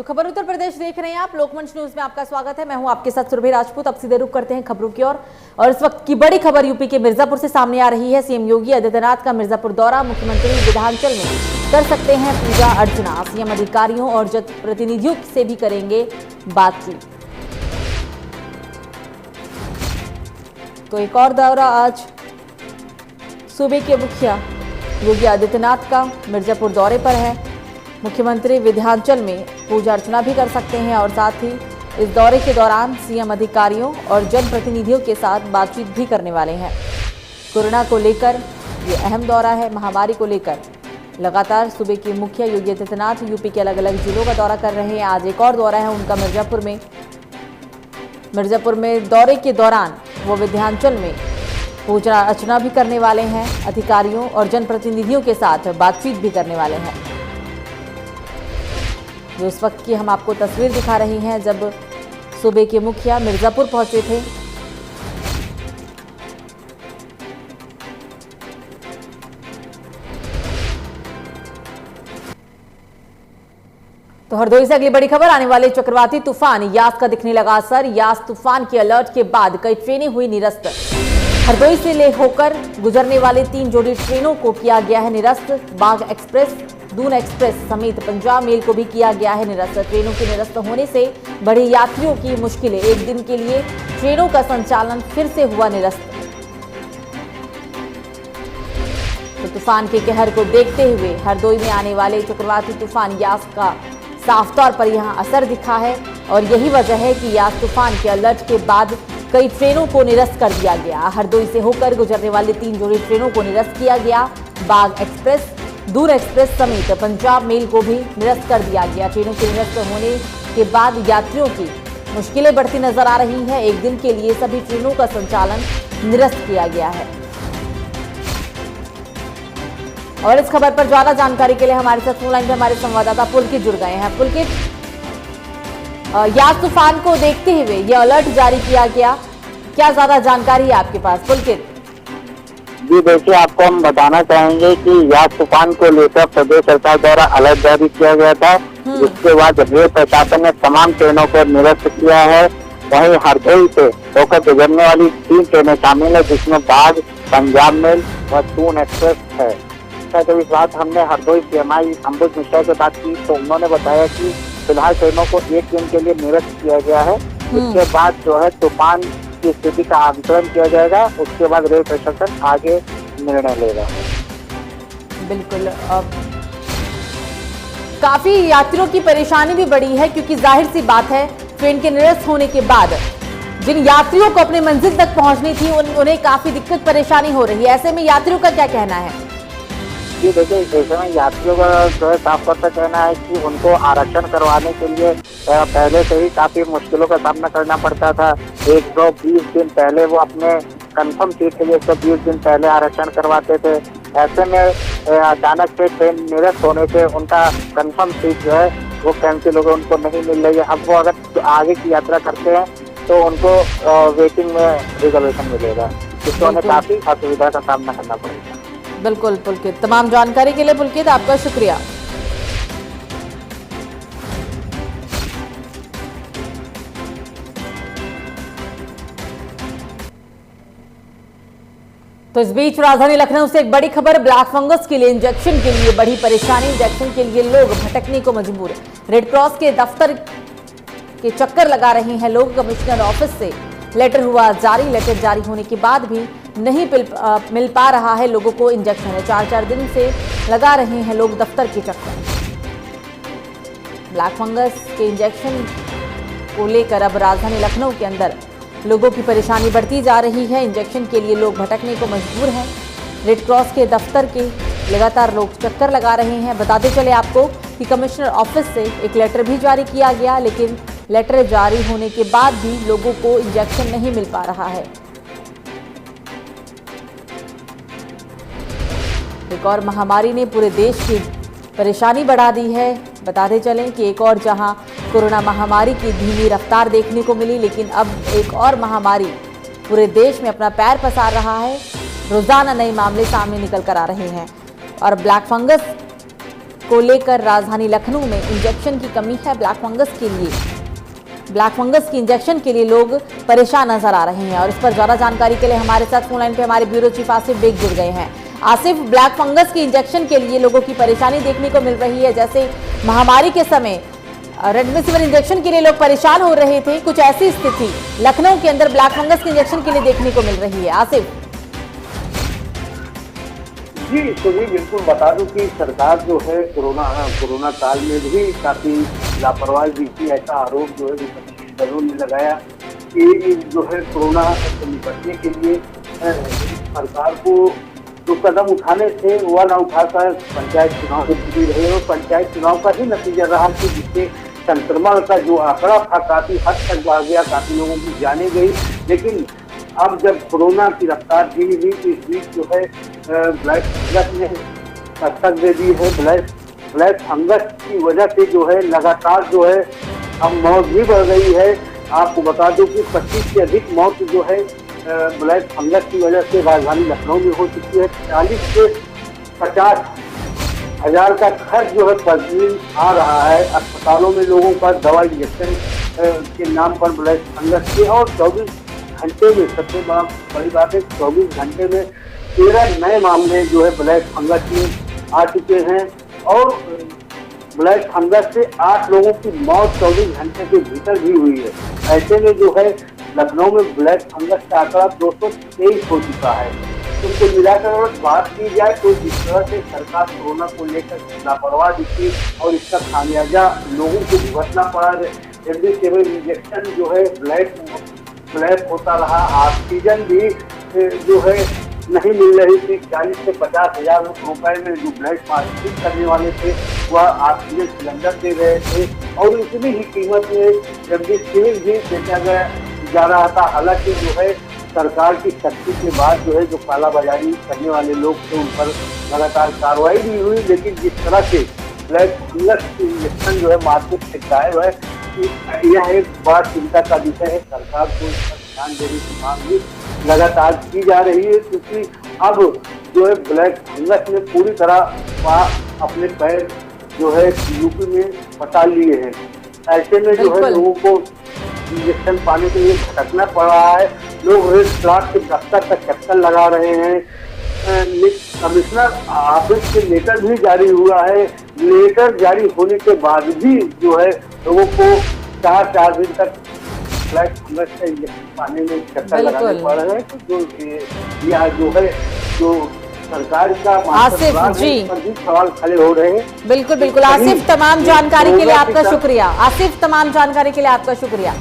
खबर उत्तर प्रदेश देख रहे हैं आप। लोकमंच न्यूज में आपका स्वागत है। मैं हूं आपके साथ सुरभि राजपूत। अब सीधे रुख करते हैं खबरों की ओर और इस वक्त की बड़ी खबर यूपी के मिर्जापुर से सामने आ रही है। सीएम योगी आदित्यनाथ का मिर्जापुर दौरा। मुख्यमंत्री विधानचल में कर सकते हैं पूजा अर्चना। सीएम अधिकारियों और जनप्रतिनिधियों से भी करेंगे बातचीत। तो एक और दौरा आज सूबे के मुखिया योगी आदित्यनाथ का मिर्जापुर दौरे पर है। मुख्यमंत्री विंध्याचल में पूजा अर्चना भी कर सकते हैं और साथ ही इस दौरे के दौरान सीएम अधिकारियों और जनप्रतिनिधियों के साथ बातचीत भी करने वाले हैं। कोरोना को लेकर ये अहम दौरा है। महामारी को लेकर लगातार सूबे के मुखिया योगी आदित्यनाथ यूपी के अलग अलग जिलों का दौरा कर रहे हैं। आज एक और दौरा है उनका मिर्जापुर में दौरे के दौरान वो विंध्याचल में पूजा अर्चना भी करने वाले हैं। अधिकारियों और जनप्रतिनिधियों के साथ बातचीत भी करने वाले हैं। जो इस वक्त की हम आपको तस्वीर दिखा रही हैं जब सूबे के मुखिया मिर्जापुर पहुंचे थे। तो हरदोई से अगली बड़ी खबर। आने वाले चक्रवाती तूफान यास का दिखने लगा असर। यास तूफान के अलर्ट के बाद कई ट्रेनें हुई निरस्त। हरदोई से ले होकर गुजरने वाले 3 जोड़ी ट्रेनों को किया गया है निरस्त। बाघ एक्सप्रेस, दून एक्सप्रेस समेत पंजाब मेल को भी किया गया है निरस्त। ट्रेनों के निरस्त होने से बढ़ी यात्रियों की मुश्किलें। एक दिन के लिए ट्रेनों का संचालन फिर से हुआ निरस्त। तो तूफान के कहर को देखते हुए हरदोई में आने वाले चक्रवाती तूफान यास का साफ तौर पर यहां असर दिखा है और यही वजह है कि यास तूफान के अलर्ट के बाद कई ट्रेनों को निरस्त कर दिया गया। हरदोई से होकर गुजरने वाली 3 जोड़ी ट्रेनों को निरस्त किया गया। बाघ एक्सप्रेस, दून एक्सप्रेस समेत पंजाब मेल को भी निरस्त कर दिया गया। ट्रेनों के निरस्त होने के बाद यात्रियों की मुश्किलें बढ़ती नजर आ रही हैं। एक दिन के लिए सभी ट्रेनों का संचालन निरस्त किया गया है। और इस खबर पर ज्यादा जानकारी के लिए हमारे साथ फोन लाइन पे हमारे संवाददाता पुलकित जुड़ गए हैं। पुलकित, यास तूफान को देखते हुए ये अलर्ट जारी किया गया, क्या ज्यादा जानकारी है आपके पास? पुलकित जी देखिए, आपको हम बताना चाहेंगे कि यास तूफान को लेकर प्रदेश सरकार द्वारा अलर्ट जारी किया गया था। इसके बाद रेल प्रशासन ने तमाम ट्रेनों को निरस्त किया है। वहीं हरदोई से होकर गुजरने वाली 3 ट्रेनें शामिल है जिसमें बाघ, पंजाब मेल और दून एक्सप्रेस है। जब इस बात हमने हरदोई CMI अंबुज मिश्रा से बात की तो उन्होंने बताया कि फिलहाल ट्रेनों को 1 दिन के लिए निरस्त किया गया है। उसके बाद जो है तूफान की स्थिति का आकलन किया जाएगा। उसके बाद रेल प्रशासन आगे निर्णय लेगा। बिल्कुल, काफी यात्रियों की परेशानी भी बढ़ी है क्योंकि जाहिर सी बात है ट्रेन के निरस्त होने के बाद जिन यात्रियों को अपने मंजिल तक पहुंचनी थी उन्हें काफी दिक्कत परेशानी हो रही है। ऐसे में यात्रियों का क्या कहना है? जी देखिए, ऐसे में यात्रियों का जो है साफ तौर पर कहना है कि उनको आरक्षण करवाने के लिए पहले से ही काफी मुश्किलों का सामना करना पड़ता था। 120 दिन पहले वो अपने कंफर्म सीट के लिए 120 दिन पहले आरक्षण करवाते थे। ऐसे में अचानक से ट्रेन निरस्त होने से उनका कंफर्म सीट जो है वो कैंसिल हो गई, उनको नहीं मिल रही है। अब वो अगर आगे की यात्रा करते हैं तो उनको वेटिंग में रिजर्वेशन मिलेगा, जिससे उन्हें काफी असुविधा का सामना करना पड़ेगा। बिल्कुल पुलकित, तमाम जानकारी के लिए पुलकित आपका शुक्रिया। तो इस बीच राजधानी लखनऊ से एक बड़ी खबर। ब्लैक फंगस के लिए इंजेक्शन के लिए बड़ी परेशानी। इंजेक्शन के लिए लोग भटकने को मजबूर। रेड क्रॉस के दफ्तर के चक्कर लगा रहे हैं लोग। कमिश्नर ऑफिस से लेटर हुआ जारी। लेटर जारी होने के बाद भी नहीं मिल पा रहा है लोगों को इंजेक्शन। 4-4 दिन से लगा रहे हैं लोग दफ्तर के चक्कर। ब्लैक फंगस के इंजेक्शन को लेकर अब राजधानी लखनऊ के अंदर लोगों की परेशानी बढ़ती जा रही है। इंजेक्शन के लिए लोग भटकने को मजबूर हैं। रेड क्रॉस के दफ्तर के लगातार लोग चक्कर लगा रहे हैं। बताते चले आपको कि कमिश्नर ऑफिस से एक लेटर भी जारी किया गया, लेकिन लेटर जारी होने के बाद भी लोगों को इंजेक्शन नहीं मिल पा रहा है। एक और महामारी ने पूरे देश की परेशानी बढ़ा दी है। बताते चलें कि एक और जहां कोरोना महामारी की धीमी रफ्तार देखने को मिली, लेकिन अब एक और महामारी पूरे देश में अपना पैर पसार रहा है। रोजाना नए मामले सामने निकल कर आ रहे हैं और ब्लैक फंगस को लेकर राजधानी लखनऊ में इंजेक्शन की कमी है। ब्लैक फंगस की इंजेक्शन के लिए लोग परेशान नजर आ रहे हैं और इस पर ज्यादा जानकारी के लिए हमारे साथ फोन लाइन पे हमारे ब्यूरो चीफ आसिफ बेग जुड़ गए हैं। आसिफ, ब्लैक फंगस की इंजेक्शन के लिए लोगों की परेशानी देखने को मिल रही है। जैसे महामारी के समय रेमडेसिविर इंजेक्शन के लिए लोग परेशान हो रहे थे, कुछ ऐसी स्थिति लखनऊ के अंदर ब्लैक फंगस के इंजेक्शन के लिए देखने को मिल रही है। आसिफ जी, तो भी बिल्कुल बता दूं कि सरकार जो है कोरोना काल में भी काफी लापरवाही दिखी। ऐसा आरोप जो है विपक्षी दलों ने लगाया कि जो है कोरोना से निपटने के लिए सरकार को जो कदम उठाने थे वह न उठाकर पंचायत चुनाव में जुटी रहे और पंचायत चुनाव का ही नतीजा रहा कि जिससे संक्रमण का जो आंकड़ा था काफी हद तक बढ़ गया, काफी लोगों की जाने गई। लेकिन अब जब कोरोना की रफ्तार धीमी हुई तो इस बीच जो है ब्लैक फंगस ने दस्तक दे दी है। ब्लैक फंगस की वजह से जो है लगातार जो है अब मौत भी बढ़ गई है। आपको बता दूं कि 25 से अधिक मौत जो है ब्लैक फंगस की वजह से राजधानी लखनऊ में हो चुकी है। 40 से 50 हजार का खर्च जो है प्रतिदिन आ रहा है अस्पतालों में लोगों का दवा इंजेक्शन के नाम पर ब्लैक फंगस के। और 24 घंटे में सबसे बड़ी बात है 24 घंटे में 13 नए मामले जो है ब्लैक फंगस में आ चुके हैं और ब्लैक फंगस से 8 लोगों की मौत 24 घंटे के भीतर भी हुई है। ऐसे में जो है लखनऊ में ब्लैक फंगस का आंकड़ा 223 हो चुका है। तो कुल मिलाकर अगर बात की जाए तो जिस तरह से सरकार कोरोना को लेकर लापरवाह दिखी और इसका खामियाजा लोगों को भुगतना पड़ा। रेमडेसिविर इंजेक्शन जो है ब्लैक होता रहा, ऑक्सीजन भी जो है नहीं मिल रही थी। 40 से 50 हजार रुपए में जो ब्लड ट्रांसफ्यूज करने वाले थे वह ऑक्सीजन सिलेंडर दे रहे थे और इतनी ही कीमत में रेमडेसिविर भी बेचा जा रहा था। हालांकि जो है सरकार की सख्ती के बाद जो है जो कालाबाजारी करने वाले लोग थे उन पर लगातार कार्रवाई भी हुई। लेकिन जिस तरह से ब्लैक फंगस इंजेक्शन जो है मार्केट से गायब है, यह एक बड़ा चिंता का विषय है। सरकार को इस पर ध्यान देने की मांग भी लगातार की जा रही है क्योंकि अब जो है ब्लैक फंगस ने पूरी तरह अपने पैर जो है यूपी में बता लिए हैं। ऐसे में जो है लोगों को इंजेक्शन पाने के लिए भटकना पड़ रहा है। लोग रेड फ्लैग के दफ्तर तक चक्कर लगा रहे हैं। कमिश्नर ऑफिस से लेटर भी जारी हुआ है। लेटर जारी होने के बाद भी जो है लोगों को 4 दिन तक ब्लैक फंगस का इंजेक्शन पाने में चक्कर लगाने पड़ रहे हैं। तो यह जो है जो सरकार का आसिफ जी पर भी सवाल खड़े हो रहे हैं। बिल्कुल आसिफ, तमाम जानकारी के लिए आपका शुक्रिया। आसिफ, तमाम जानकारी के लिए आपका शुक्रिया।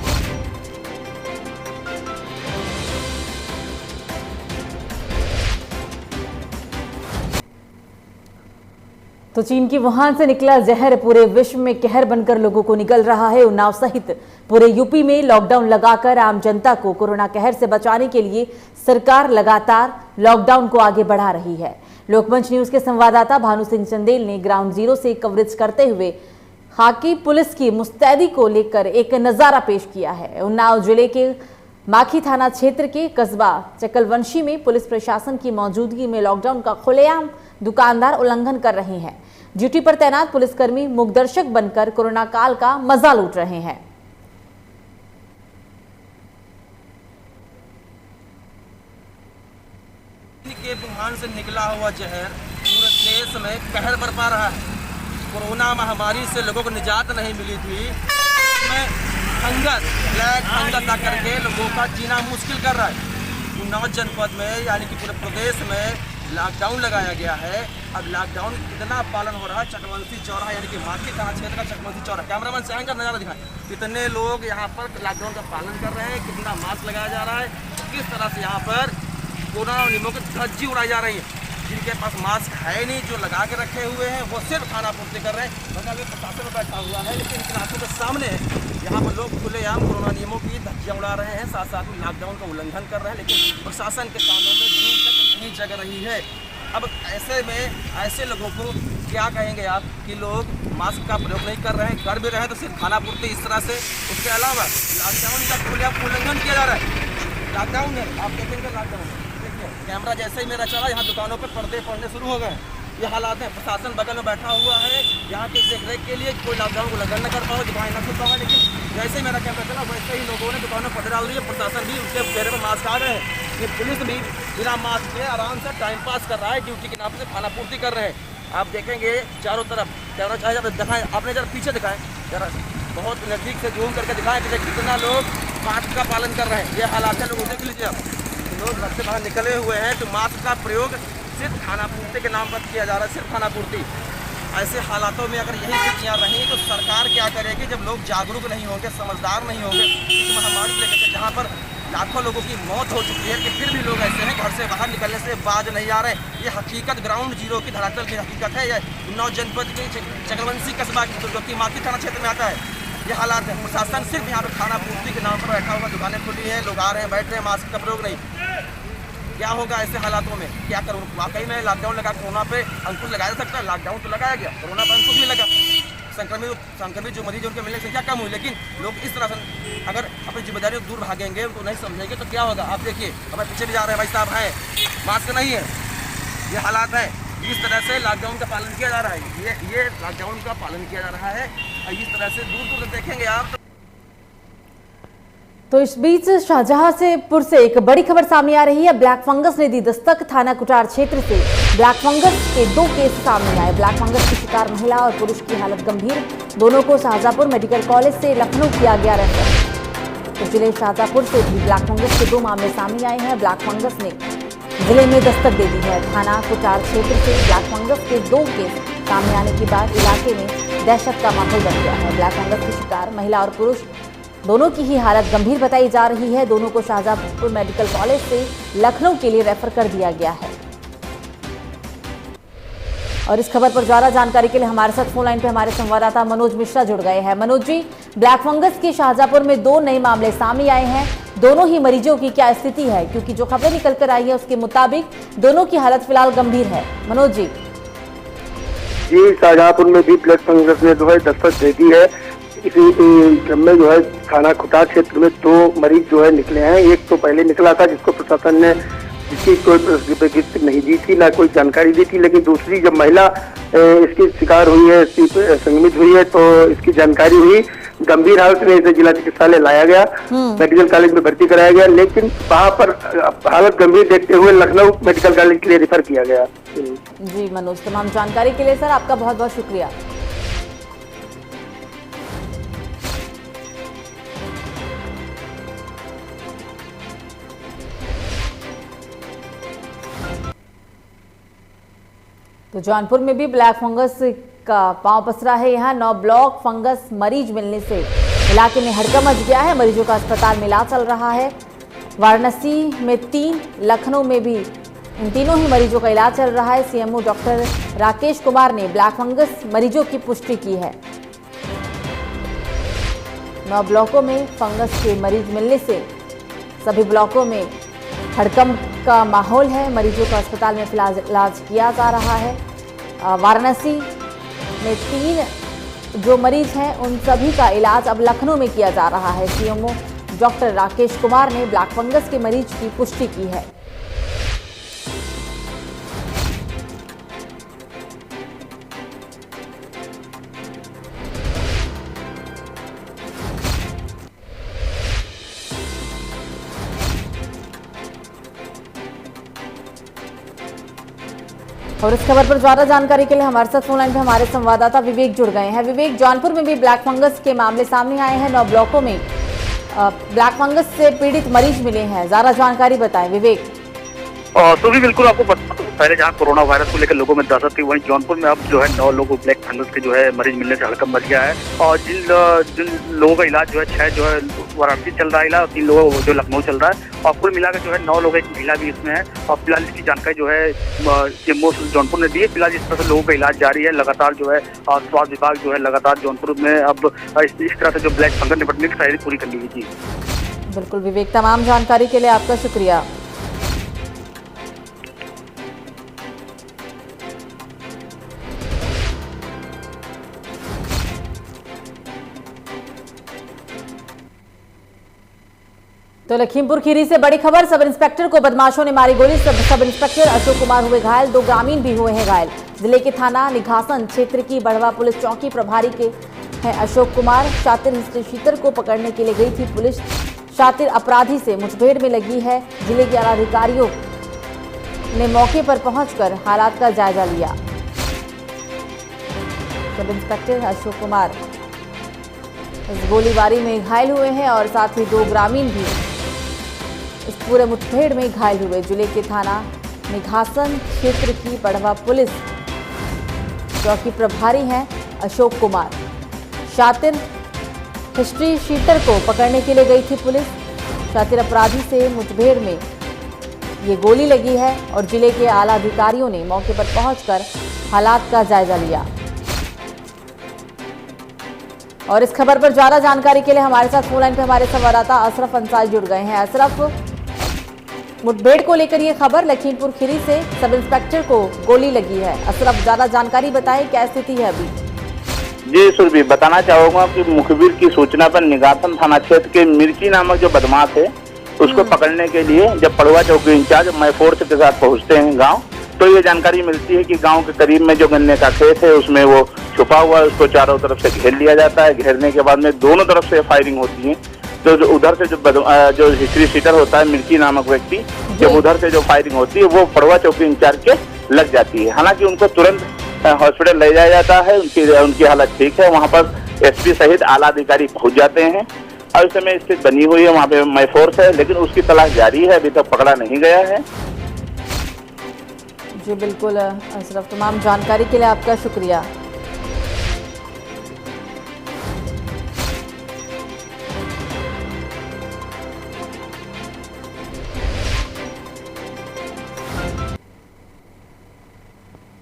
तो चीन की वुहान से निकला जहर पूरे विश्व में कहर बनकर लोगों को निगल रहा है। उन्नाव सहित पूरे यूपी में लॉकडाउन लगाकर आम जनता को कोरोना कहर से बचाने के लिए सरकार लगातार लॉकडाउन को आगे बढ़ा रही है। लोकमंच न्यूज के संवाददाता भानु सिंह चंदेल ने ग्राउंड जीरो से कवरेज करते हुए खाकी पुलिस की मुस्तैदी को लेकर एक नजारा पेश किया है। उन्नाव जिले के माखी थाना क्षेत्र के कस्बा चकलवंशी में पुलिस प्रशासन की मौजूदगी में लॉकडाउन का खुलेआम दुकानदार उल्लंघन कर रहे हैं। ड्यूटी पर तैनात पुलिसकर्मी मूकदर्शक बनकर कोरोना काल का मजा लूट रहे हैं। के वुहान से निकला हुआ जहर पूरे देश में कहर बरपा रहा है। कोरोना महामारी से लोगों को निजात नहीं मिली थी, इसमें ब्लैक फंगस आकर के लोगों का जीना मुश्किल कर रहा है। उन्नाव जनपद में यानी कि पूरे प्रदेश में लॉकडाउन लगाया गया है। अब लॉकडाउन कितना पालन हो रहा है, चकवंशी चौराहा यानी कि मार्केट थाना क्षेत्र का चकवंशी चौराहा, कैमरामैन से आएंगे नज़ारा दिखाएं। कितने लोग यहाँ पर लॉकडाउन का पालन कर रहे हैं, कितना मास्क लगाया जा रहा है, किस तरह से यहाँ पर कोरोना नियमों की धज्जी उड़ाई जा रही है। जिनके पास मास्क है नहीं, जो लगा के रखे हुए हैं, वो सिर्फ खाना पूर्ति कर रहे हैं। बता अभी प्रशासन में बैठा हुआ है, लेकिन इन आंखों के सामने यहाँ पर लोग खुलेआम कोरोना नियमों की धज्जियाँ उड़ा रहे हैं, साथ साथ में लॉकडाउन का उल्लंघन कर रहे हैं। लेकिन प्रशासन के कानों में जूं तक नहीं जग रही है। अब ऐसे में ऐसे लोगों को क्या कहेंगे आप कि लोग मास्क का प्रयोग नहीं कर रहे हैं, कर भी रहे हैं तो सिर्फ खाना पूर्ति इस तरह से। उसके अलावा लॉकडाउन का खुलेआम उल्लंघन किया जा रहा है। लॉकडाउन है, आप देखेंगे लॉकडाउन देखिए कैमरा जैसे ही मेरा चला, यहाँ दुकानों पर पर्दे पड़ने शुरू हो गए। ये हालात हैं। प्रशासन बगल में बैठा हुआ है, यहाँ के देख रेख के लिए कोई लॉकडाउन को उल्लंघन न कर पाओ, दुकानें न खुल पाओ, लेकिन जैसे ही मेरा कैमरा चला वैसे ही लोगों ने दुकानों पर डाल दी है। प्रशासन भी उनके चेहरे पर मास्क आ रहे हैं, ये पुलिस भी बिना मास्क के आराम से टाइम पास कर रहा है, ड्यूटी के नाम से खाना पूर्ति कर रहे हैं। आप देखेंगे चारों तरफ कैमरा चाहे दिखाएं, आपने जरा पीछे दिखाएं, जरा बहुत नज़दीक से जूम करके दिखाएं कि कितना लोग मास्क का पालन कर रहे हैं। ये हालात है, लोग देख लीजिए आप, लोग घर से बाहर निकले हुए हैं तो मास्क का प्रयोग सिर्फ खाना पूर्ति के नाम पर किया जा रहा है, सिर्फ खाना पूर्ति। ऐसे हालातों में अगर यही स्थितियाँ रहीं तो सरकार क्या करेगी जब लोग जागरूक नहीं होंगे, समझदार नहीं होंगे इस महामारी लेकर के, जहाँ पर लाखों लोगों की मौत हो चुकी है कि फिर भी लोग ऐसे हैं घर से बाहर निकलने से बाज नहीं आ रहे। ये हकीकत ग्राउंड जीरो की धरातल की हकीकत है। ये 9 जनपद की चक्रवंशी कस्बा जो कि माकी थाना क्षेत्र में आता है, ये हालात है। प्रशासन सिर्फ यहाँ पे खाना पूर्ति के नाम पर बैठा हुआ, दुकानें खुली है, लोग आ रहे हैं, बैठ रहे हैं, मास्क का प्रयोग नहीं। क्या होगा ऐसे हालातों में, क्या करूँ? वाकई में लॉकडाउन लगा, कोरोना पे अंकुश लगाया जा सकता है, लॉकडाउन तो लगाया गया, कोरोना पर अंकुश नहीं लगा। संक्रमित जो मरीज उनके मिलने की संख्या कम हुई, लेकिन लोग इस तरह से अगर अपनी जिम्मेदारियों को दूर भागेंगे, उनको नहीं समझेंगे तो क्या होगा? आप देखिए, हमारे पीछे भी जा रहे हैं भाई साहब हैं, मास्क नहीं है, ये हालात है। इस तरह से लॉकडाउन का पालन किया जा रहा है, ये लॉकडाउन का पालन किया जा रहा है। इस तरह से दूर दूर देखेंगे आप तो इस बीच शाहजहांपुर से एक बड़ी खबर सामने आ रही है। ब्लैक फंगस ने दी दस्तक। थाना कुटार क्षेत्र से ब्लैक फंगस के 2 केस सामने आए। ब्लैक फंगस की शिकार महिला और पुरुष की हालत गंभीर। दोनों को शाहजहांपुर मेडिकल कॉलेज से लखनऊ किया गया रेफर। तो जिले शाहजहांपुर से भी ब्लैक फंगस के 2 मामले सामने आए हैं। ब्लैक फंगस ने जिले में दस्तक दे दी है। थाना कुटार क्षेत्र से ब्लैक फंगस के 2 केस सामने आने के बाद इलाके में दहशत का माहौल बन गया है। ब्लैक फंगस की शिकार महिला और पुरुष दोनों की ही हालत गंभीर बताई जा रही है। दोनों को शाहजहांपुर मेडिकल कॉलेज से लखनऊ के लिए रेफर कर दिया गया है। और इस खबर पर ज्यादा जानकारी के लिए हमारे साथ फोन लाइन पे हमारे संवाददाता मनोज मिश्रा जुड़ गए हैं। मनोज जी, ब्लैक फंगस के शाहजहांपुर में 2 नए मामले सामने आए हैं। दोनों ही मरीजों की क्या स्थिति है? क्योंकि जो खबरें निकल कर आई है उसके मुताबिक दोनों की हालत फिलहाल गंभीर है। मनोज जी। शाहजहांपुर में भी ब्लैक फंगस ने जो है दस्तक दे दी है। इसी क्रम में जो है थाना खुटार क्षेत्र में 2 मरीज जो है निकले हैं। एक तो पहले निकला था जिसको प्रशासन ने जिसकी कोई नहीं दी थी, ना कोई जानकारी दी थी, लेकिन दूसरी जब महिला इसकी शिकार हुई है, संक्रमित हुई है, तो इसकी जानकारी हुई। गंभीर हालत में इसे जिला चिकित्सालय लाया गया, मेडिकल कॉलेज में भर्ती कराया गया, लेकिन वहाँ पर हालत गंभीर देखते हुए लखनऊ मेडिकल कॉलेज के लिए रेफर किया गया। जी मनोज, तमाम जानकारी के लिए सर आपका बहुत बहुत शुक्रिया। तो जौनपुर में भी ब्लैक फंगस का पांव पसरा है। यहाँ 9 ब्लॉक फंगस मरीज मिलने से इलाके में हड़कंप मच गया है। मरीजों का अस्पताल में इलाज चल रहा है। वाराणसी में 3, लखनऊ में भी इन तीनों ही मरीजों का इलाज चल रहा है। सीएमओ डॉक्टर राकेश कुमार ने ब्लैक फंगस मरीजों की पुष्टि की है। 9 ब्लॉकों में फंगस के मरीज मिलने से सभी ब्लॉकों में हड़कंप का माहौल है। मरीजों का अस्पताल में फिलहाल इलाज किया जा रहा है। वाराणसी में 3 जो मरीज हैं उन सभी का इलाज अब लखनऊ में किया जा रहा है। सीएमओ डॉक्टर राकेश कुमार ने ब्लैक फंगस के मरीज की पुष्टि की है। और इस खबर पर ज्यादा जानकारी के लिए हमारे साथ फोन लाइन पे हमारे संवाददाता विवेक जुड़ गए हैं। विवेक, जौनपुर में भी ब्लैक फंगस के मामले सामने आए हैं। 9 ब्लॉकों में ब्लैक फंगस से पीड़ित मरीज मिले हैं। ज्यादा जानकारी बताएं विवेक। तो भी बिल्कुल आपको बता दूं, पहले जहाँ कोरोना वायरस को लेकर लोगों में दहशत थी, वहीं जौनपुर में अब जो है 9 लोगों को ब्लैक फंगस के जो है मरीज मिलने से हड़कंप मच गया है। और जिन लोगों का इलाज जो है 6 जो है वाराणसी चल रहा है इलाज, और 3 लोगों को जो लखनऊ चल रहा है, और कुल मिलाकर जो है 9 लोग, एक महिला भी इसमें है। और फिलहाल इसकी जानकारी जो है सीएमओ जौनपुर ने दी है। फिलहाल इस तरह से लोगों का इलाज जारी है। लगातार जो है स्वास्थ्य विभाग जो है लगातार जौनपुर में अब इस तरह से जो ब्लैक फंगस निपटने की तैयारी पूरी कर ली गई थी। बिल्कुल विवेक, तमाम जानकारी के लिए आपका शुक्रिया। तो लखीमपुर खीरी से बड़ी खबर। सब इंस्पेक्टर को बदमाशों ने मारी गोली। सब इंस्पेक्टर अशोक कुमार हुए घायल। 2 ग्रामीण भी हुए हैं घायल। जिले के थाना निघासन क्षेत्र की बढ़वा पुलिस चौकी प्रभारी के हैं अशोक कुमार। शातिर हिस्ट्री शीटर को पकड़ने के लिए गई थी पुलिस। शातिर अपराधी से मुठभेड़ में लगी है। जिले के आला अधिकारियों ने मौके पर पहुंचकर हालात का जायजा लिया। सब इंस्पेक्टर अशोक कुमार इस गोलीबारी में घायल हुए हैं और साथ ही 2 ग्रामीण भी इस पूरे मुठभेड़ में घायल हुए। जिले के थाना निघासन क्षेत्र की बढ़वा पुलिस चौकी प्रभारी हैं अशोक कुमार। शातिर हिस्ट्री शीटर को पकड़ने के लिए गई थी पुलिस। शातिर अपराधी से मुठभेड़ में ये गोली लगी है और जिले के आला अधिकारियों ने मौके पर पहुंचकर हालात का जायजा लिया। और इस खबर पर ज्यादा जानकारी के लिए हमारे साथ फोन लाइन पर हमारे संवाददाता अशरफ अंसारी जुड़ गए हैं। अशरफ, मुठभेड़ को लेकर ये खबर लखीमपुर खीरी से सब इंस्पेक्टर को गोली लगी है। अशरफ, ज्यादा जानकारी बताएं, क्या स्थिति है अभी? जी सुरभि, बताना चाहूंगा कि मुखबिर की सूचना पर निघासन थाना क्षेत्र के मिर्ची नामक जो बदमाश है उसको पकड़ने के लिए जब पड़वा चौकी इंचार्ज मैं फोर्स के साथ पहुंचते हैं गांव, तो ये जानकारी मिलती है कि गांव के करीब में जो गन्ने का खेत है उसमें वो छुपा हुआ है। उसको चारों तरफ से घेर लिया जाता है। घेरने के बाद में दोनों तरफ से फायरिंग होती है। तो जो उधर से जो हिस्ट्री शीटर होता है मिर्ची नामक व्यक्ति, जब उधर से जो फायरिंग होती है वो पड़वा चौकी इंचार्ज के लग जाती है। हालांकि उनको तुरंत हॉस्पिटल ले जाया जाता है। उनकी हालत ठीक है। वहाँ पर एसपी सहित आला अधिकारी पहुंच जाते हैं और इस समय स्थिति बनी हुई है। वहाँ पे मैं फोर्स है, लेकिन उसकी तलाश जारी है, अभी तक पकड़ा नहीं गया है। जी बिल्कुल अशरफ, तमाम जानकारी के लिए आपका शुक्रिया।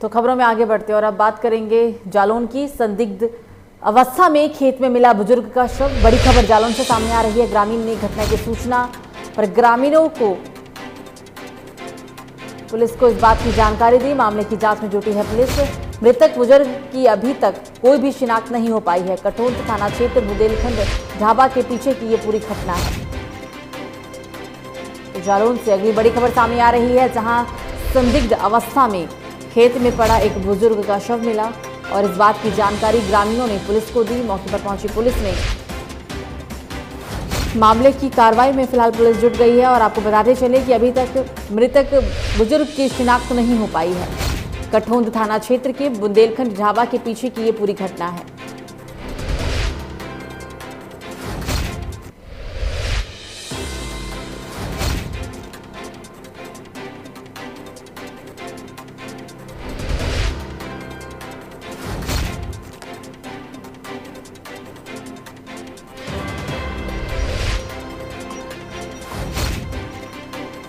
तो खबरों में आगे बढ़ते हैं और अब बात करेंगे जालौन की। संदिग्ध अवस्था में खेत में मिला बुजुर्ग का शव। बड़ी खबर जालौन से सामने आ रही है। ग्रामीण ने घटना की सूचना पर ग्रामीणों को पुलिस को इस बात की जानकारी दी। मामले की जांच में जुटी है पुलिस। मृतक बुजुर्ग की अभी तक कोई भी शिनाख्त नहीं हो पाई है। कठोंद थाना क्षेत्र बुंदेलखंड ढाबा के पीछे की ये पूरी घटना है। तो जालौन से अगली बड़ी खबर सामने आ रही है, जहां संदिग्ध अवस्था में खेत में पड़ा एक बुजुर्ग का शव मिला और इस बात की जानकारी ग्रामीणों ने पुलिस को दी। मौके पर पहुंची पुलिस ने मामले की कार्रवाई में फिलहाल पुलिस जुट गई है। और आपको बताते चले कि अभी तक मृतक बुजुर्ग की शिनाख्त नहीं हो पाई है। कठोंद थाना क्षेत्र के बुंदेलखंड ढाबा के पीछे की ये पूरी घटना है।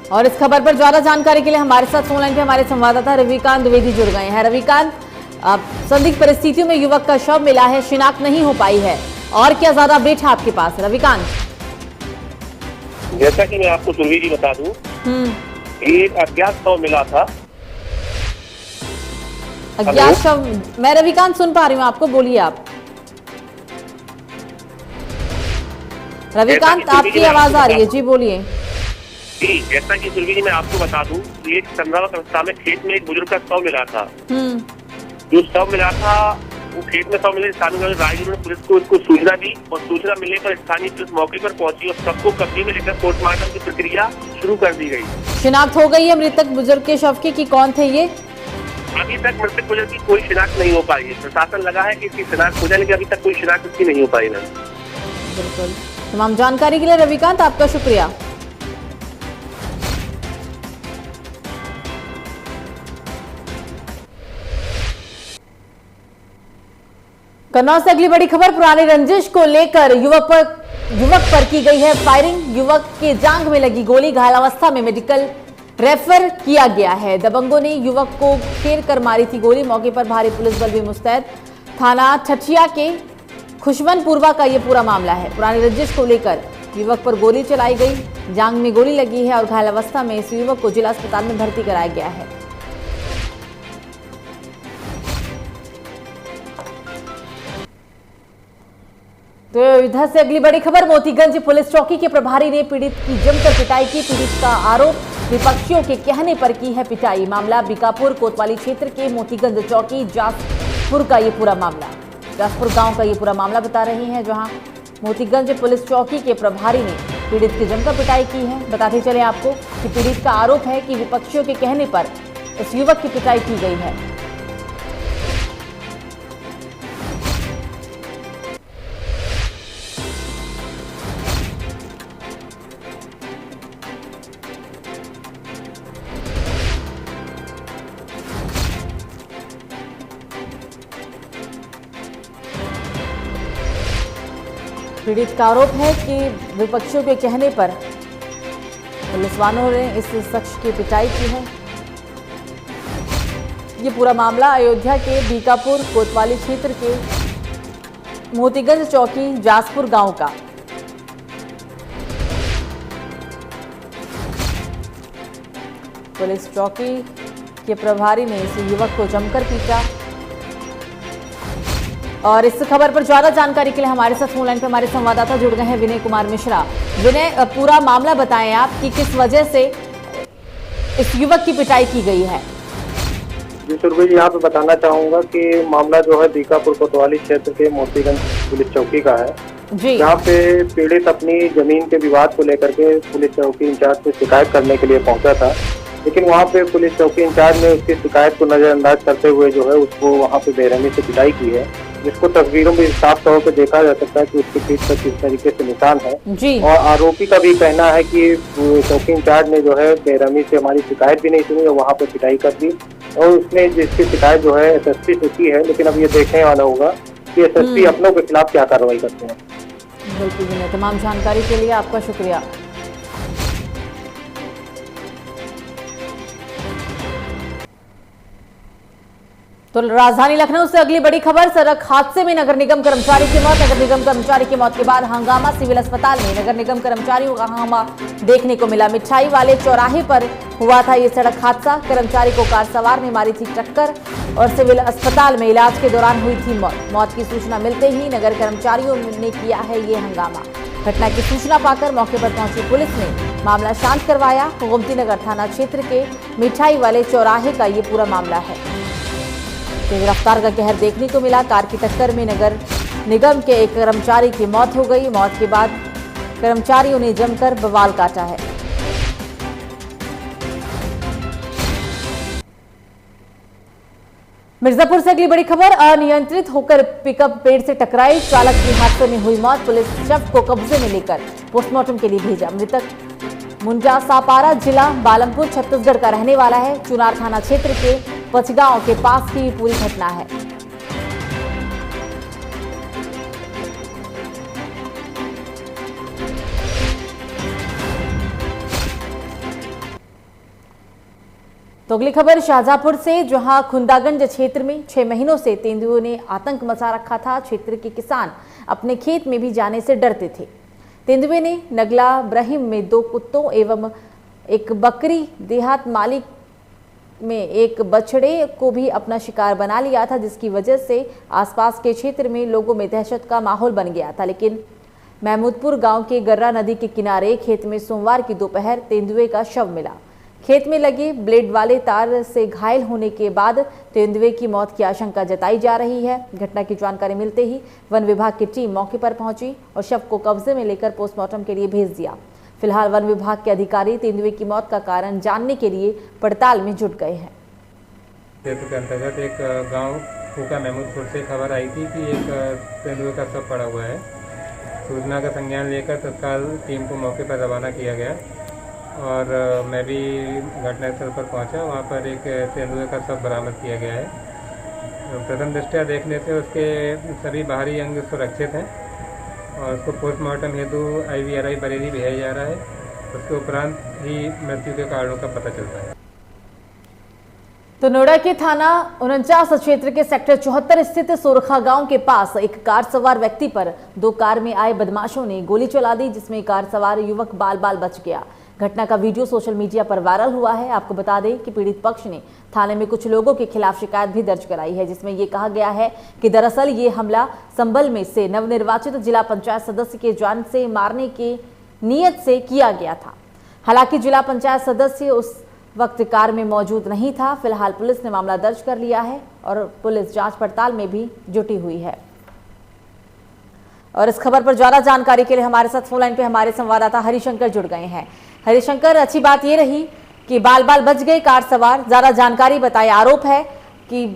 और इस खबर पर ज्यादा जानकारी के लिए हमारे साथ फोन लाइन पे हमारे संवाददाता रविकांत द्विवेदी जुड़ गए हैं। रविकांत, संदिग्ध परिस्थितियों में युवक का शव मिला है, शिनाख्त नहीं हो पाई है, और क्या ज्यादा अपडेट है आपके पास? रविकांत, जैसा कि मैं आपको सुरभि जी बता दूं, एक अज्ञात शव मिला था। अज्ञात शव? मैं रविकांत सुन पा रही हूँ आपको, बोलिए आप। रविकांत, आपकी आवाज आ रही है, जी बोलिए। जी, जैसा कि सुरभि जी मैं आपको बता दूं, एक संदिग्ध अवस्था में खेत में एक बुजुर्ग का शव मिला था। जो शव मिला था वो खेत में शव मिले, स्थानीय राहगीरों ने पुलिस को इसको सूचना दी और सूचना मिलने पर स्थानीय पुलिस मौके पर पहुंची और सबको कब्जे में लेकर पोस्टमार्टम की प्रक्रिया शुरू कर दी गई। शिनाख्त हो गई है मृतक बुजुर्ग के शव की कि कौन थे ये? अभी तक मृतक बुजुर्ग की कोई शिनाख्त नहीं हो पाई है। प्रशासन लगा है कि इसकी शिनाख्त हो जाए, लेकिन अभी तक कोई शिनाख्त इसकी नहीं हो पाई है। बिल्कुल, तमाम जानकारी के लिए रविकांत आपका शुक्रिया। कन्नौज से अगली बड़ी खबर, पुरानी रंजिश को लेकर युवक पर की गई है फायरिंग। युवक के जांघ में लगी गोली, घायल अवस्था में मेडिकल रेफर किया गया है। दबंगों ने युवक को घेर कर मारी थी गोली। मौके पर भारी पुलिस बल भी मुस्तैद। थाना ठठिया के खुशवनपुरवा का यह पूरा मामला है। पुरानी रंजिश को लेकर युवक पर गोली चलाई गई, जांघ में गोली लगी है और घायल अवस्था में इस युवक को जिला अस्पताल में भर्ती कराया गया है। तो इधर से अगली बड़ी खबर, मोतीगंज पुलिस चौकी के प्रभारी ने पीड़ित की जमकर पिटाई की। पीड़ित का आरोप विपक्षियों के कहने पर की है पिटाई। मामला बीकापुर कोतवाली क्षेत्र के मोतीगंज चौकी जासपुर का ये पूरा मामला, जासपुर गांव का ये पूरा मामला बता रहे हैं, जहां मोतीगंज पुलिस चौकी के प्रभारी ने पीड़ित की जमकर पिटाई की है। बताते चले आपको कि पीड़ित का आरोप है कि विपक्षियों के कहने पर इस युवक की पिटाई की गई है। पीड़ित का आरोप है कि विपक्षियों के कहने पर पुलिस वालों ने इस शख्स की पिटाई की है। ये पूरा मामला अयोध्या के बीकापुर कोतवाली क्षेत्र के मोतीगंज चौकी जासपुर गांव का। पुलिस चौकी के प्रभारी ने इस युवक को जमकर पीटा। और इस खबर पर ज्यादा जानकारी के लिए हमारे साथ फोन लाइन पर हमारे संवाददाता जुड़ गए हैं विनय कुमार मिश्रा। विनय, पूरा मामला बताएं आप कि किस वजह से इस युवक की पिटाई की गई है। जी सुरभि जी, यहाँ पे बताना चाहूंगा कि मामला जो है बीकापुर कोतवाली क्षेत्र के मोतीगंज पुलिस चौकी का है जी। यहाँ पे पीड़ित अपनी जमीन के विवाद को लेकर के पुलिस चौकी इंचार्ज से शिकायत करने के लिए पहुंचा था, लेकिन वहाँ पे पुलिस चौकी इंचार्ज ने उसकी शिकायत को नजरअंदाज करते हुए जो है उसको वहाँ पे बेरहमी से पिटाई की है, जिसको तस्वीरों में साफ तौर पे देखा जा सकता है कि उसके पीठ पर किस तरीके से निशान है जी। और आरोपी का भी कहना है कि चौकी इंचार्ज ने जो है बेरहमी से हमारी शिकायत भी नहीं सुनी और वहाँ पे पिटाई कर दी, और उसने जिसकी शिकायत जो है एसएसपी से की है, लेकिन अब ये देखने वाला होगा कि एसएसपी अपनों के खिलाफ क्या कार्रवाई करते हैं। बिल्कुल, तमाम जानकारी के लिए आपका शुक्रिया। तो राजधानी लखनऊ से अगली बड़ी खबर, सड़क हादसे में नगर निगम कर्मचारी की मौत। नगर निगम कर्मचारी की मौत के बाद हंगामा सिविल अस्पताल में। नगर निगम कर्मचारियों का हंगामा देखने को मिला। मिठाई वाले चौराहे पर हुआ था ये सड़क हादसा। कर्मचारी को कार सवार ने मारी थी टक्कर और सिविल अस्पताल में इलाज के दौरान हुई थी मौत। मौत की सूचना मिलते ही नगर कर्मचारियों ने किया है ये हंगामा। घटना की सूचना पाकर मौके पर पहुंची पुलिस ने मामला शांत करवाया। गोमती नगर थाना क्षेत्र के मिठाई वाले चौराहे का ये पूरा मामला है। तेज रफ्तार का कहर देखने को मिला। कार की टक्कर में नगर निगम के एक कर्मचारी की मौत हो गई। मौत के बाद कर्मचारियों ने जमकर बवाल काटा है। मिर्जापुर से अगली बड़ी खबर, अनियंत्रित होकर पिकअप पेड़ से टकराई, चालक की हादसे में हुई मौत। पुलिस शव को कब्जे में लेकर पोस्टमार्टम के लिए भेजा। मृतक मुंजा सापारा जिला बालमपुर छत्तीसगढ़ का रहने वाला है। चुनार थाना क्षेत्र के पचगांव के पास की पूरी घटना है। तो अगली खबर शाहजहांपुर से, जहां खुंदागंज क्षेत्र में 6 महीनों से तेंदुओं ने आतंक मचा रखा था। क्षेत्र के किसान अपने खेत में भी जाने से डरते थे। तेंदुए ने नगला ब्रहीम में 2 कुत्तों एवं एक बकरी, देहात मालिक में एक बछड़े को भी अपना शिकार बना लिया था, जिसकी वजह से आसपास के क्षेत्र में लोगों में दहशत का माहौल बन गया था। लेकिन महमूदपुर गांव के गर्रा नदी के किनारे खेत में सोमवार की दोपहर तेंदुए का शव मिला। खेत में लगे ब्लेड वाले तार से घायल होने के बाद तेंदुए की मौत की आशंका जताई जा रही है। घटना की जानकारी मिलते ही वन विभाग की टीम मौके पर पहुंची और शव को कब्जे में लेकर पोस्टमार्टम के लिए भेज दिया। फिलहाल वन विभाग के अधिकारी तेंदुए की मौत का कारण जानने के लिए पड़ताल में जुट गए हैं। क्षेत्र के अंतर्गत एक गांव फूका महमूदपुर से खबर आई थी कि एक तेंदुए का शव पड़ा हुआ है। सूचना का संज्ञान लेकर तत्काल टीम को मौके पर रवाना किया गया और मैं भी घटनास्थल पर पहुंचा। वहां पर एक तेंदुए का शव बरामद किया गया है। प्रथम दृष्टया देखने से उसके सभी बाहरी अंग सुरक्षित हैं और उसको पोस्टमार्टम हेतु IVRI बरेली भेजा जा रहा है। उसके उपरांत ही मृत्यु के कारणों का पता चलता है। तो नोएडा के थाना 49 क्षेत्र के सेक्टर 74 स्थित सोरखा गांव के पास एक कार सवार व्यक्ति पर 2 कार में आए बदमाशों ने गोली चला दी, जिसमें कार सवार युवक बाल बाल बच गया। घटना का वीडियो सोशल मीडिया पर वायरल हुआ है। आपको बता दें कि पीड़ित पक्ष ने थाने में कुछ लोगों के खिलाफ शिकायत भी दर्ज कराई है, जिसमें ये कहा गया है कि दरअसल ये हमला संभल में से नवनिर्वाचित जिला पंचायत सदस्य के जान से मारने की नीयत से किया गया था। हालांकि जिला पंचायत सदस्य उस वक्त कार में मौजूद नहीं था। फिलहाल पुलिस ने मामला दर्ज कर लिया है और पुलिस जांच पड़ताल में भी जुटी हुई है। और इस खबर पर ज्यादा जानकारी के लिए हमारे साथ फोन लाइन पे हमारे संवाददाता हरिशंकर जुड़ गए हैं। हरिशंकर, अच्छी बात ये रही कि बाल बाल बच गए कार सवार, ज्यादा जानकारी बताइए। आरोप है कि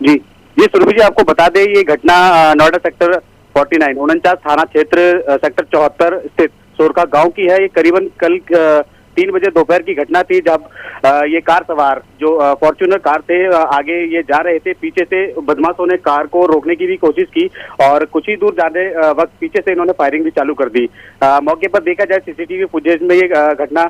जी सुरभि जी, आपको बता दें ये घटना नोएडा सेक्टर 49 49 थाना क्षेत्र सेक्टर 74 स्थित सोरखा गांव की है। ये करीबन कल 3 बजे दोपहर की घटना थी, जब ये कार सवार जो फॉर्च्यूनर कार थे आगे ये जा रहे थे। पीछे से बदमाशों ने कार को रोकने की भी कोशिश की और कुछ ही दूर जाने वक्त पीछे से इन्होंने फायरिंग भी चालू कर दी। मौके पर देखा जाए सीसीटीवी फुटेज में ये घटना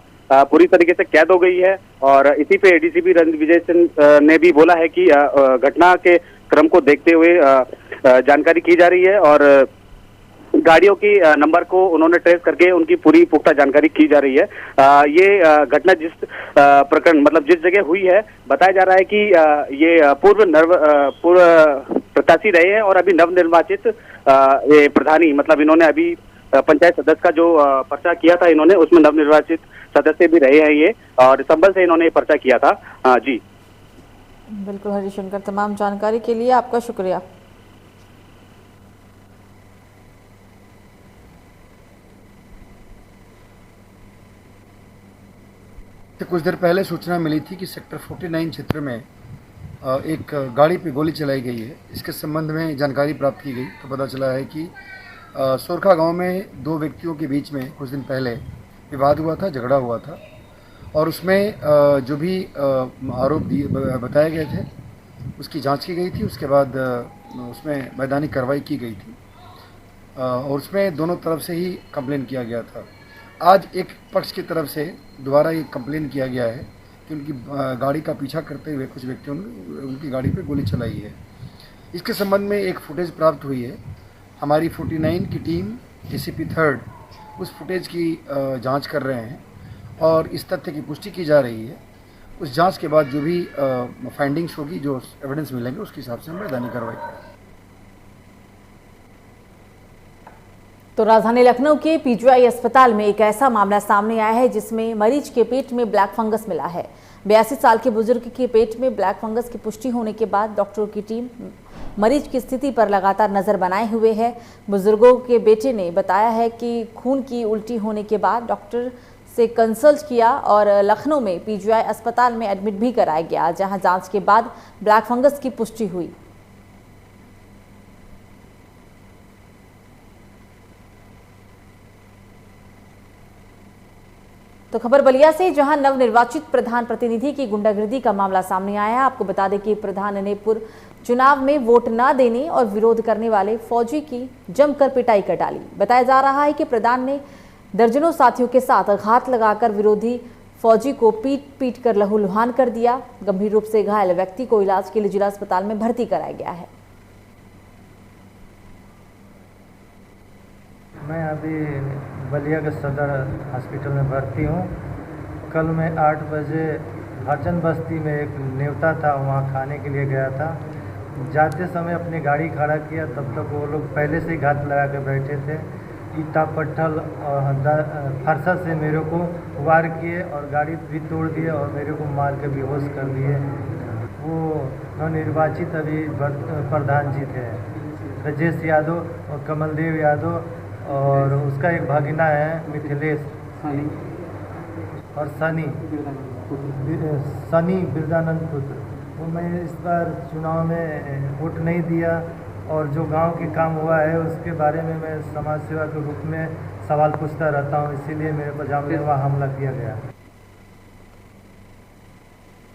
पूरी तरीके से कैद हो गई है। और इसी पे एडीसीपी रणदीप विजय सिंह ने भी बोला है कि घटना के क्रम को देखते हुए जानकारी की जा रही है और गाड़ियों की नंबर को उन्होंने ट्रेस करके उनकी पूरी पुख्ता जानकारी की जा रही है। ये घटना जिस प्रकरण मतलब जिस जगह हुई है, बताया जा रहा है कि ये पूर्व प्रत्याशी रहे हैं और अभी नवनिर्वाचित ये प्रधानी मतलब इन्होंने अभी पंचायत सदस्य का जो पर्चा किया था इन्होंने, उसमें नवनिर्वाचित सदस्य भी रहे हैं ये, और संबल से इन्होंने पर्चा किया था। जी बिल्कुल हरिशंकर, तमाम जानकारी के लिए आपका शुक्रिया। कुछ देर पहले सूचना मिली थी कि सेक्टर 49 क्षेत्र में एक गाड़ी पे गोली चलाई गई है। इसके संबंध में जानकारी प्राप्त की गई तो पता चला है कि सोरखा गांव में 2 व्यक्तियों के बीच में कुछ दिन पहले विवाद हुआ था, झगड़ा हुआ था और उसमें जो भी आरोप बताए गए थे उसकी जांच की गई थी। उसके बाद उसमें वैधानिक कार्रवाई की गई थी और उसमें दोनों तरफ से ही कंप्लेन किया गया था। आज एक पक्ष की तरफ से दोबारा ये कंप्लेन किया गया है कि उनकी गाड़ी का पीछा करते हुए कुछ व्यक्तियों ने उनकी गाड़ी पे गोली चलाई है। इसके संबंध में एक फुटेज प्राप्त हुई है। हमारी 49 की टीम एसीपी 3rd उस फुटेज की जांच कर रहे हैं और इस तथ्य की पुष्टि की जा रही है। उस जांच के बाद जो भी फाइंडिंग्स होगी, जो एविडेंस मिलेंगे, उसके हिसाब से हम वैधानिक कार्रवाई करेंगे। तो राजधानी लखनऊ के पीजीआई अस्पताल में एक ऐसा मामला सामने आया है जिसमें मरीज के पेट में ब्लैक फंगस मिला है। 82 साल के बुजुर्ग के पेट में ब्लैक फंगस की पुष्टि होने के बाद डॉक्टरों की टीम मरीज की स्थिति पर लगातार नजर बनाए हुए है। बुजुर्गों के बेटे ने बताया है कि खून की उल्टी होने के बाद डॉक्टर से कंसल्ट किया और लखनऊ में पीजीआई अस्पताल में एडमिट भी कराया गया, जहां जांच के बाद ब्लैक फंगस की पुष्टि हुई। तो खबर बलिया से, जहां नवनिर्वाचित प्रधान प्रतिनिधि की गुंडागर्दी का मामला सामने आया। आपको बता दें कि प्रधान ने पूर्व चुनाव में वोट न देने और विरोध करने वाले फौजी की जमकर पिटाई कर डाली। बताया जा रहा है कि प्रधान ने दर्जनों साथियों के साथ घात लगाकर विरोधी फौजी को पीट कर लहूलुहान कर दिया। गंभीर रूप से घायल व्यक्ति को इलाज के लिए जिला अस्पताल में भर्ती कराया गया है। मैं अभी बलिया के सदर हॉस्पिटल में भर्ती हूँ। कल मैं 8 बजे हरचंद बस्ती में एक नेवता था, वहाँ खाने के लिए गया था। जाते समय अपनी गाड़ी खड़ा किया, तब तक वो लोग पहले से ही घात लगा के बैठे थे। ईटा पत्थर और फरसा से मेरे को वार किए और गाड़ी भी तोड़ दिए और मेरे को मार के बेहोश कर दिए। वो नवनिर्वाचित अभी प्रधान जी थे, राजेश यादव और कमलदेव यादव, और उसका एक भगिना है मिथिलेश और सनी बिरदानंद पुत्र। वो मैं इस बार चुनाव में वोट नहीं दिया और जो गांव के काम हुआ है उसके बारे में मैं समाज सेवा के रूप में सवाल पूछता रहता हूं, इसीलिए मेरे पर जानलेवा हमला किया गया।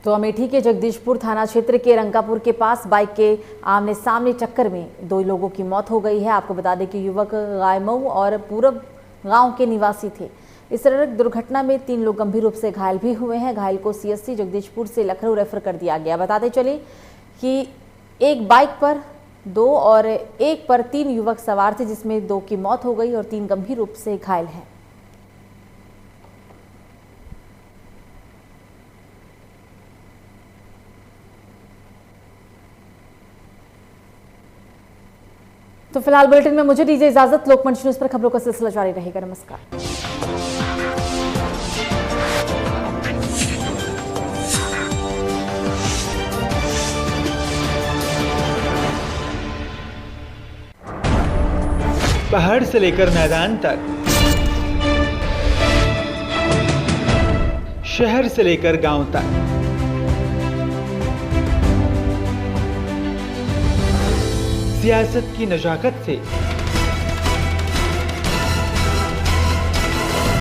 तो अमेठी के जगदीशपुर थाना क्षेत्र के रंकापुर के पास बाइक के आमने सामने टक्कर में 2 लोगों की मौत हो गई है। आपको बता दें कि युवक गायमऊ और पूरब गांव के निवासी थे। इस सड़क दुर्घटना में 3 लोग गंभीर रूप से घायल भी हुए हैं। घायल को सीएससी जगदीशपुर से लखनऊ रेफर कर दिया गया। बताते चले कि एक बाइक पर 2 और एक पर 3 युवक सवार थे, जिसमें 2 की मौत हो गई और 3 गंभीर रूप से घायल हैं। तो फिलहाल बुलेटिन में मुझे दीजिए इजाजत। लोकमंच न्यूज पर खबरों का सिलसिला जारी रहेगा। नमस्कार। पहाड़ से लेकर मैदान तक, शहर से लेकर गांव तक, सियासत की नजाकत से